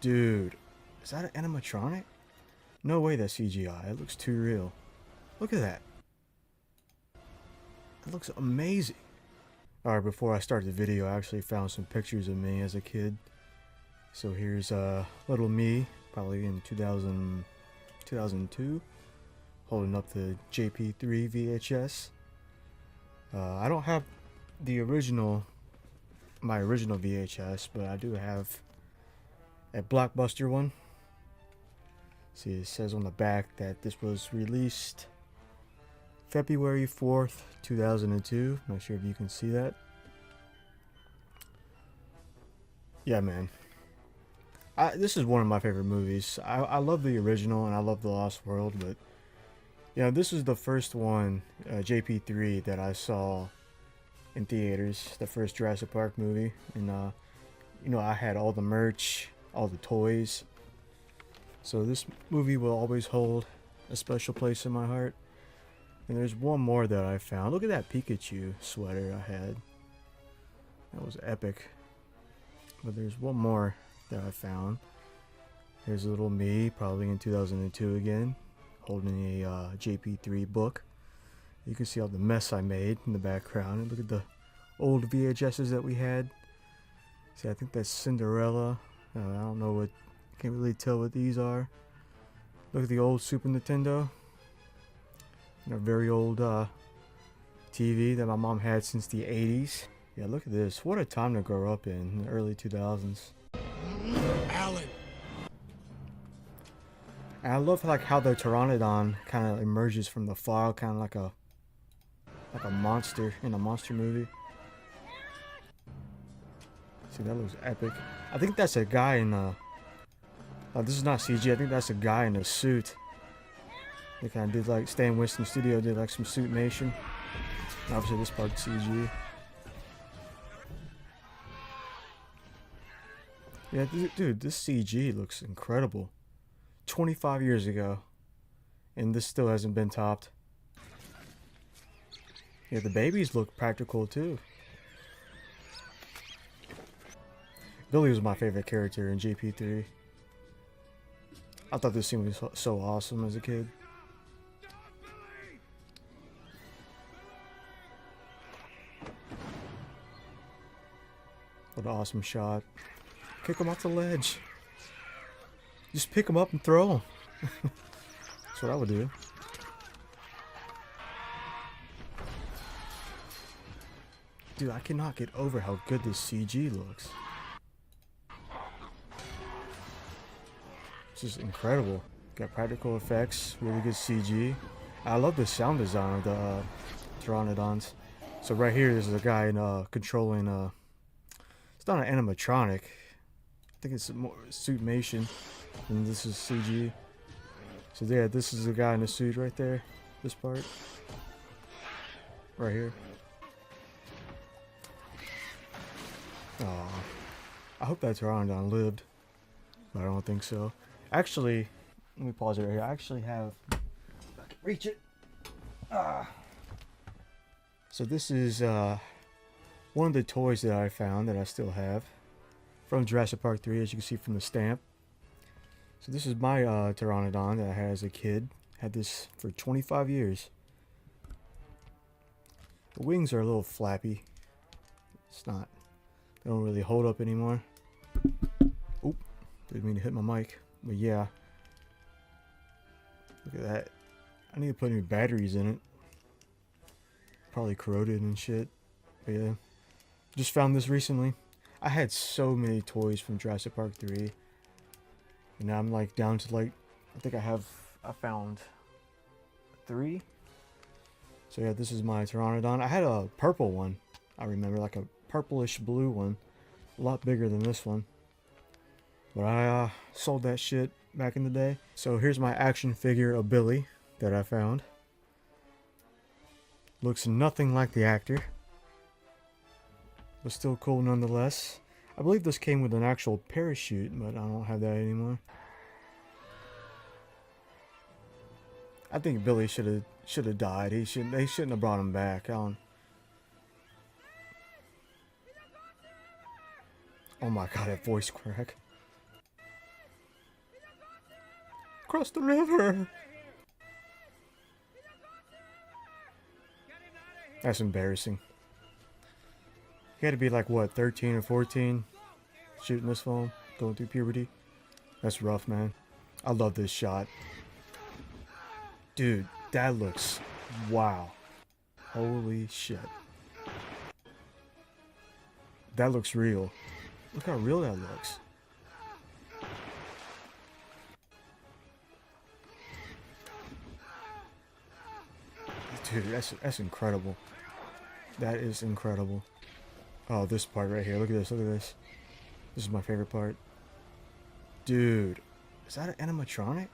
Dude, is that an animatronic? No way that's CGI. It looks too real. Look at that. It looks amazing. Alright, before I start the video, I actually found some pictures of me as a kid. So here's little me, probably in 2002, holding up the JP3 VHS. I don't have the my original VHS, but I do have a Blockbuster one. See, it says on the back that this was released February 4th, 2002. Not sure if you can see that. Yeah, man. This is one of my favorite movies. I love the original and I love The Lost World, but yeah, this is the first one, JP3, that I saw in theaters. The first Jurassic Park movie, and you know, I had all the merch, all the toys. So this movie will always hold a special place in my heart. And there's one more that I found. Look at that Pikachu sweater I had. That was epic. But there's one more that I found. Here's a little me, probably in 2002 again, holding a JP3 book. You can see all the mess I made in the background. And look at the old VHSs that we had. See, I think that's Cinderella. I don't know what, can't really tell what these are. Look at the old Super Nintendo. And a very old TV that my mom had since the 80s. Yeah, look at this. What a time to grow up in the early 2000s. Alan. And I love like how the Pteranodon kind of emerges from the fog, kind of like a monster in a monster movie. See, that looks epic. I think that's a guy in a... this is not CG. I think that's a guy in a suit. They kind of did like Stan Winston Studio did like some suitmation. Obviously, this part's CG. Yeah, dude, this CG looks incredible. 25 years ago, and this still hasn't been topped. Yeah, the babies look practical too. Billy was my favorite character in JP3. I thought this scene was so awesome as a kid. What an awesome shot. Kick him off the ledge. Just pick him up and throw him. That's what I would do. Dude, I cannot get over how good this CG looks. It's just incredible. Got practical effects, really good CG. I love the sound design of the Pteranodons. So right here, there's a guy controlling. It's not an animatronic. I think it's more suitmation, and this is CG. So yeah, this is the guy in the suit right there. This part, right here. Aw, I hope that Pteranodon lived, but I don't think so. Actually, let me pause it right here. I actually have, if I can reach it. So this is one of the toys that I found that I still have from Jurassic Park 3, as you can see from the stamp. So this is my Pteranodon that I had as a kid. Had this for 25 years. The wings are a little flappy. It's not, they don't really hold up anymore. Oop, didn't mean to hit my mic. But yeah, look at that. I need to put new batteries in it. Probably corroded and shit. But yeah, just found this recently. I had so many toys from Jurassic Park 3. And now I'm like down to like, I think I found 3. So yeah, this is my Pteranodon. I had a purple one. I remember, like a purplish blue one. A lot bigger than this one. But I sold that shit back in the day. So here's my action figure of Billy that I found. Looks nothing like the actor, but still cool nonetheless. I believe this came with an actual parachute, but I don't have that anymore. I think Billy should have died. They shouldn't have brought him back. Oh my god, that voice crack. Across the river. That's embarrassing. He had to be like, what, 13 or 14? Shooting this film, going through puberty. That's rough, man. I love this shot. Dude, that looks... wow. Holy shit. That looks real. Look how real that looks. Dude, that's incredible. That is incredible. Oh, this part right here. Look at this. Look at this. This is my favorite part. Dude, is that an animatronic?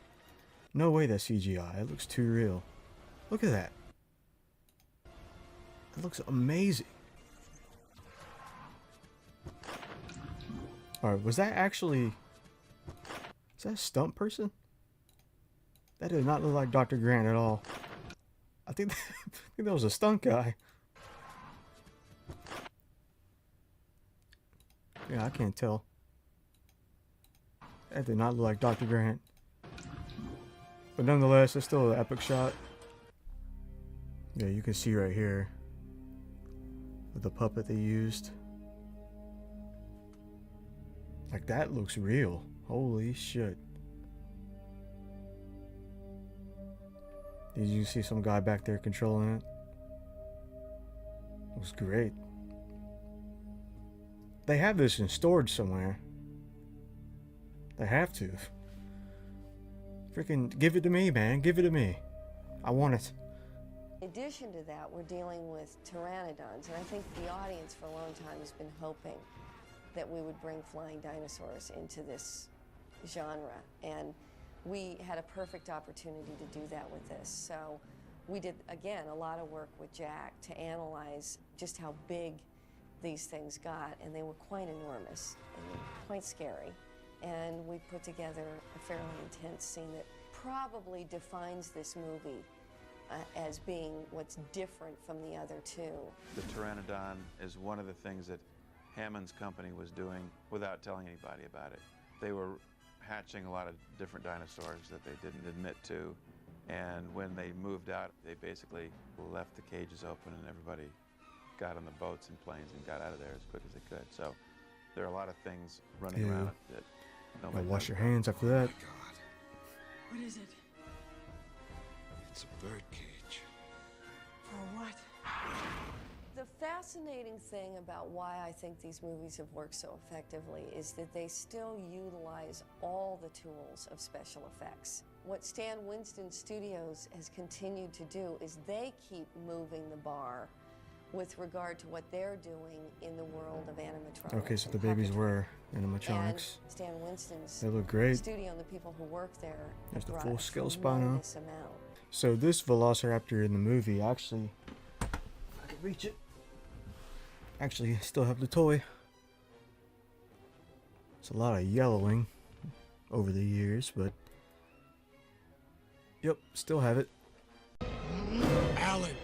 No way that's CGI. It looks too real. Look at that. It looks amazing. Alright, was that actually... is that a stunt person? That did not look like Dr. Grant at all. I think that was a stunt guy. Yeah, I can't tell. That did not look like Dr. Grant. But nonetheless, it's still an epic shot. Yeah, you can see right here with the puppet they used. Like, that looks real. Holy shit. Did you see some guy back there controlling it? It was great. They have this in storage somewhere. They have to. Freaking give it to me, man. Give it to me. I want it. In addition to that, we're dealing with pteranodons, and I think the audience for a long time has been hoping that we would bring flying dinosaurs into this genre, and we had a perfect opportunity to do that with this. So we did, again, a lot of work with Jack to analyze just how big these things got, and they were quite enormous and quite scary. And we put together a fairly intense scene that probably defines this movie as being what's different from the other two. The Pteranodon is one of the things that Hammond's company was doing without telling anybody about it. They were hatching a lot of different dinosaurs that they didn't admit to, and when they moved out, they basically left the cages open and everybody got on the boats and planes and got out of there as quick as they could. So there are a lot of things running around that nobody Wash your knows about. hands after that. Oh my God. What is it? It's a bird cage. For what? The fascinating thing about why I think these movies have worked so effectively is that they still utilize all the tools of special effects. What Stan Winston Studios has continued to do is they keep moving the bar with regard to what they're doing in the world of animatronics. Okay, so the and babies puppetry. were And animatronics. Stan Winston's They look great. studio and the people who work there There's have the brought full a scale spino. tremendous amount. So this Velociraptor in the movie, actually, if I could reach it. Actually, I still have the toy. It's a lot of yellowing over the years, but yep, still have it. Alan.